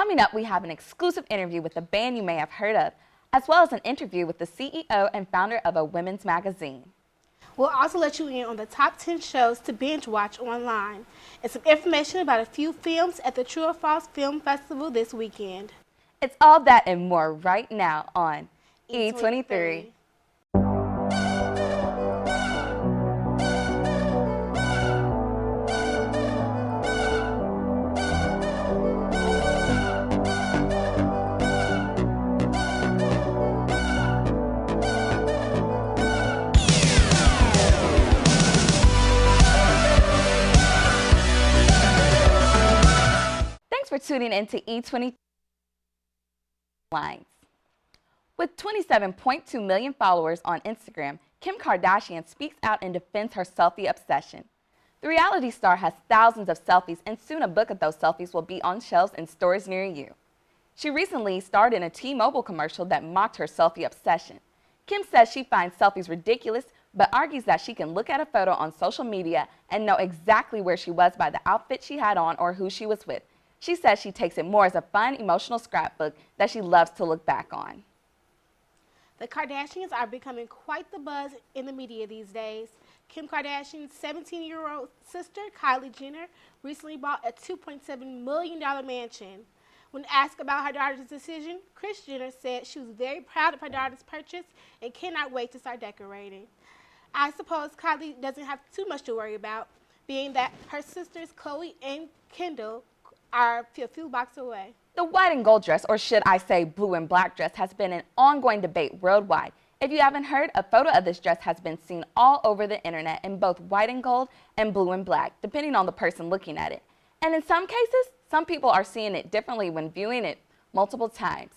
Coming up, we have an exclusive interview with a band you may have heard of, as well as an interview with the CEO and founder of a women's magazine. We'll also let you in on the top 10 shows to binge watch online and some information about a few films at the True or False Film Festival this weekend. It's all that and more right now on E23. Thanks for tuning in to E23 Lines. With 27.2 million followers on Instagram, Kim Kardashian speaks out and defends her selfie obsession. The reality star has thousands of selfies, and soon a book of those selfies will be on shelves in stores near you. She recently starred in a T-Mobile commercial that mocked her selfie obsession. Kim says she finds selfies ridiculous, but argues that she can look at a photo on social media and know exactly where she was by the outfit she had on or who she was with. She says she takes it more as a fun, emotional scrapbook that she loves to look back on. The Kardashians are becoming quite the buzz in the media these days. Kim Kardashian's 17-year-old sister, Kylie Jenner, recently bought a $2.7 million mansion. When asked about her daughter's decision, Kris Jenner said she was very proud of her daughter's purchase and cannot wait to start decorating. I suppose Kylie doesn't have too much to worry about, being that her sisters, Khloe and Kendall, are a few blocks away. The white and gold dress, or should I say blue and black dress, has been an ongoing debate worldwide. If you haven't heard, a photo of this dress has been seen all over the internet in both white and gold and blue and black, depending on the person looking at it. And in some cases, some people are seeing it differently when viewing it multiple times.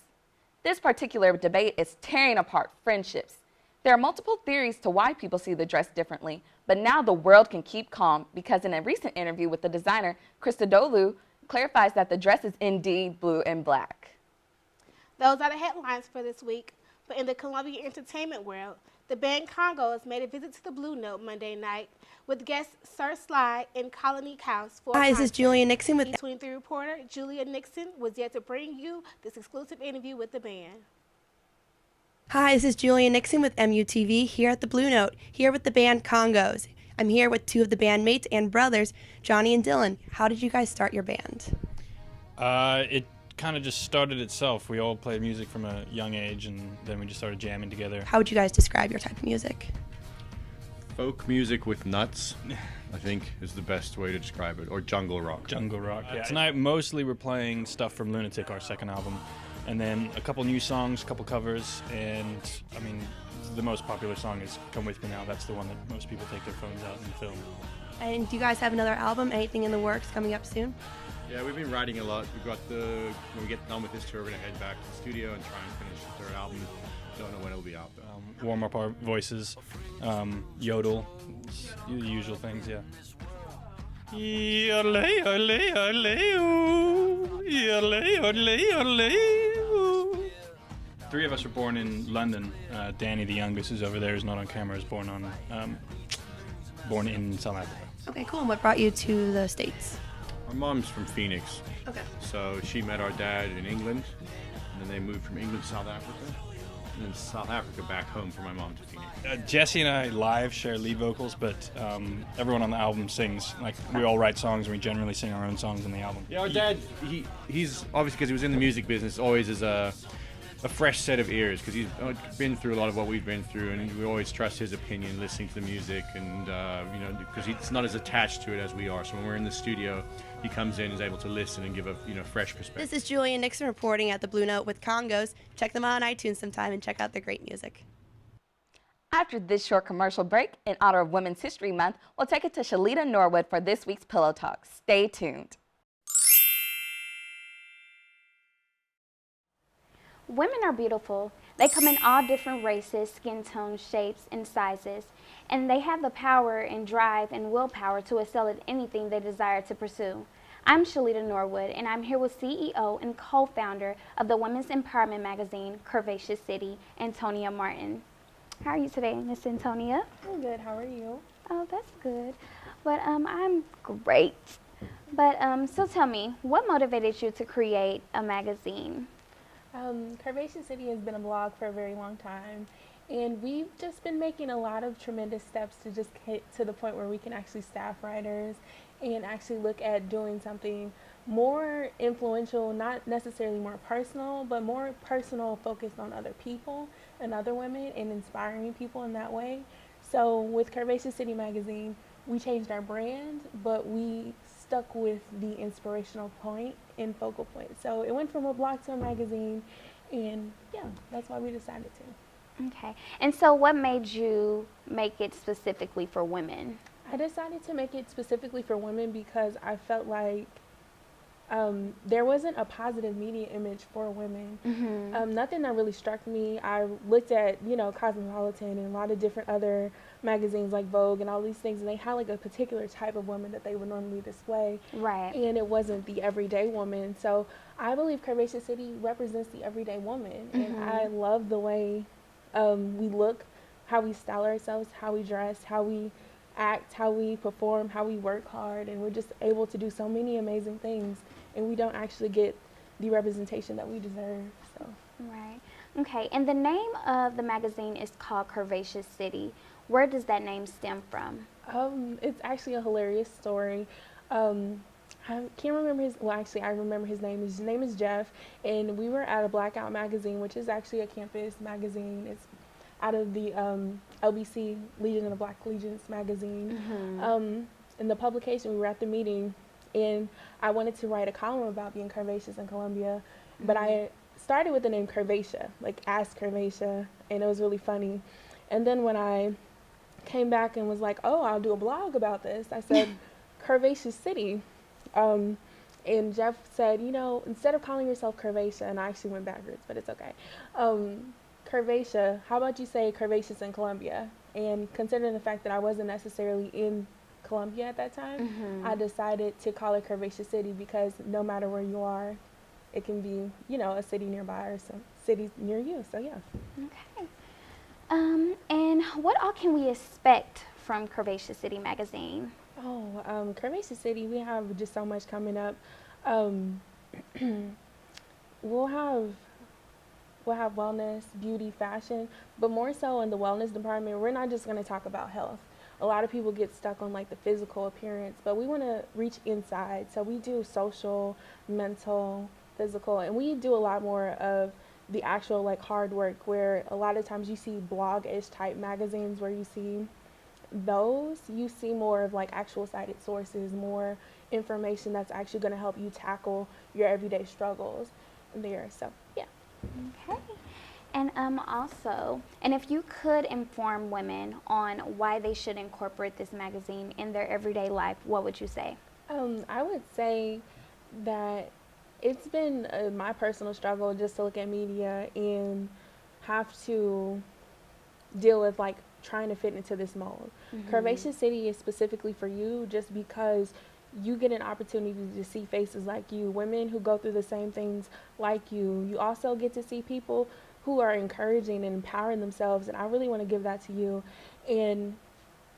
This particular debate is tearing apart friendships. There are multiple theories to why people see the dress differently, but now the world can keep calm because in a recent interview with the designer, Christodoulou, clarifies that the dress is indeed blue and black. Those are the headlines for this week. But in the Colombian entertainment world, the band Congos made a visit to the Blue Note Monday night with guests Sir Sly and Colony House for Hi, this is Julia Nixon with E23 reporter Julia Nixon was yet to bring you this exclusive interview with the band. Hi, this is Julia Nixon with MUTV here at the Blue Note, here with the band Congos. I'm here with two of the bandmates and brothers, Johnny and Dylan. How did you guys start your band? It kind of just started itself. We all played music from a young age, and then we just started jamming together. How would you guys describe your type of music? Folk music with nuts, I think, is the best way to describe it, or jungle rock. Jungle rock, yeah. Tonight, mostly we're playing stuff from Lunatic, our second album, and then a couple new songs, a couple covers, and, I mean, the most popular song is Come With Me Now. That's the one that most people take their phones out and film. And do you guys have another album, anything in the works coming up soon? Yeah, we've been writing a lot. We've got when we get done with this tour, we're going to head back to the studio and try and finish the third album. Don't know when it'll be out, though. Warm up our voices, yodel, the usual things, yeah. Three of us were born in London. Danny, the youngest, who's over there, is not on camera, is born in South Africa. Okay, cool. And what brought you to the States? Our mom's from Phoenix. Okay. So she met our dad in England, and then they moved from England to South Africa, and then South Africa back home for my mom to Phoenix. Jesse and I live share lead vocals, but everyone on the album sings. Like, we all write songs, and we generally sing our own songs in the album. Yeah, our dad, he's obviously, because he was in the music business, always is a fresh set of ears, because he's been through a lot of what we've been through, and we always trust his opinion, listening to the music, and because he's not as attached to it as we are. So when we're in the studio, he comes in and is able to listen and give a fresh perspective. This is Julia Nixon reporting at the Blue Note with Congos. Check them out on iTunes sometime and check out their great music. After this short commercial break, in honor of Women's History Month, we'll take it to Shalita Norwood for this week's Pillow Talk. Stay tuned. Women are beautiful. They come in all different races, skin tones, shapes, and sizes, and they have the power and drive and willpower to excel at anything they desire to pursue. I'm Shalita Norwood, and I'm here with CEO and co-founder of the women's empowerment magazine, Curvaceous City, Antonia Martin. How are you today, Miss Antonia? I'm good. How are you? Oh, that's good. But I'm great. But so tell me, what motivated you to create a magazine? Curvaceous City has been a blog for a very long time, and we've just been making a lot of tremendous steps to just get to the point where we can actually staff writers and actually look at doing something more influential, not necessarily more personal, but more personal, focused on other people and other women and inspiring people in that way. So with Curvaceous City magazine, we changed our brand, but we stuck with the inspirational point and focal point. So it went from a blog to a magazine, and yeah, that's why we decided to. Okay. And so what made you make it specifically for women? I decided to make it specifically for women because I felt like there wasn't a positive media image for women. Nothing that really struck me. I looked at, Cosmopolitan and a lot of different other magazines like Vogue and all these things, and they had like a particular type of woman that they would normally display. Right. And it wasn't the everyday woman. So I believe Curvaceous City represents the everyday woman. And I love the way we look, how we style ourselves, how we dress, how we act, how we perform, how we work hard, and we're just able to do so many amazing things, and we don't actually get the representation that we deserve. So Right. Okay. And the name of the magazine is called Curvaceous City. Where does that name stem from? it's actually a hilarious story. I can't remember I remember his name. His name is Jeff, and we were at a Blackout magazine, which is actually a campus magazine. It's out of the LBC, Legion of the Black Legions magazine. In the publication, we were at the meeting, and I wanted to write a column about being curvaceous in Columbia, but I started with the name Curvacia, like Ask Curvacia, and it was really funny. And then when I came back and was like, oh, I'll do a blog about this, I said, Curvaceous City. And Jeff said, instead of calling yourself Curvacia, and I actually went backwards, but it's okay. Curvacia, how about you say Curvaceous in Columbia? And considering the fact that I wasn't necessarily in Columbia at that time, I decided to call it Curvaceous City because no matter where you are, it can be, a city nearby or some cities near you. So yeah. Okay. And what all can we expect from Curvaceous City magazine? Curvaceous City, we have just so much coming up. We'll have wellness, beauty, fashion, but more so in the wellness department, we're not just going to talk about health. A lot of people get stuck on like the physical appearance, but we want to reach inside. So we do social, mental, physical, and we do a lot more of the actual like hard work, where a lot of times you see blog-ish type magazines where you see more of like actual cited sources, more information that's actually going to help you tackle your everyday struggles there. So yeah. Okay. And and if you could inform women on why they should incorporate this magazine in their everyday life, what would you say? I would say that it's been my personal struggle just to look at media and have to deal with like trying to fit into this mold. Curvaceous City is specifically for you just because you get an opportunity to see faces like you, women who go through the same things like you. You also get to see people who are encouraging and empowering themselves, and I really want to give that to you. And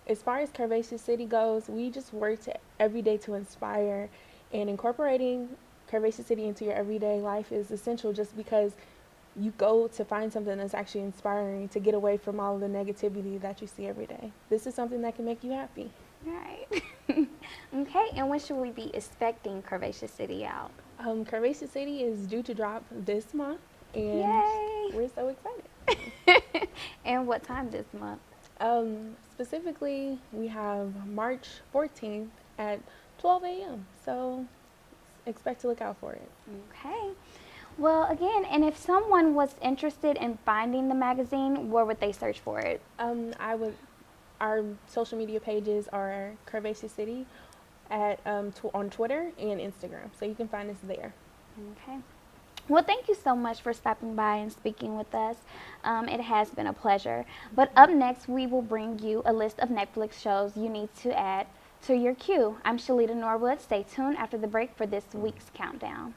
as far as Curvaceous City goes, we just work every day to inspire, and incorporating Curvaceous City into your everyday life is essential just because you go to find something that's actually inspiring to get away from all of the negativity that you see every day. This is something that can make you happy. Right. Okay, and when should we be expecting Curvaceous City out? Curvaceous City is due to drop this month, and Yay! we're so excited. And what time this month? Specifically, we have March 14th at 12 a.m., so expect to look out for it. Okay. Well, again, and if someone was interested in finding the magazine, where would they search for it? Our social media pages are Curvaceous City on Twitter and Instagram, so you can find us there. Okay. Well, thank you so much for stopping by and speaking with us. It has been a pleasure. But up next, we will bring you a list of Netflix shows you need to add to your queue. I'm Shalita Norwood. Stay tuned after the break for this week's countdown.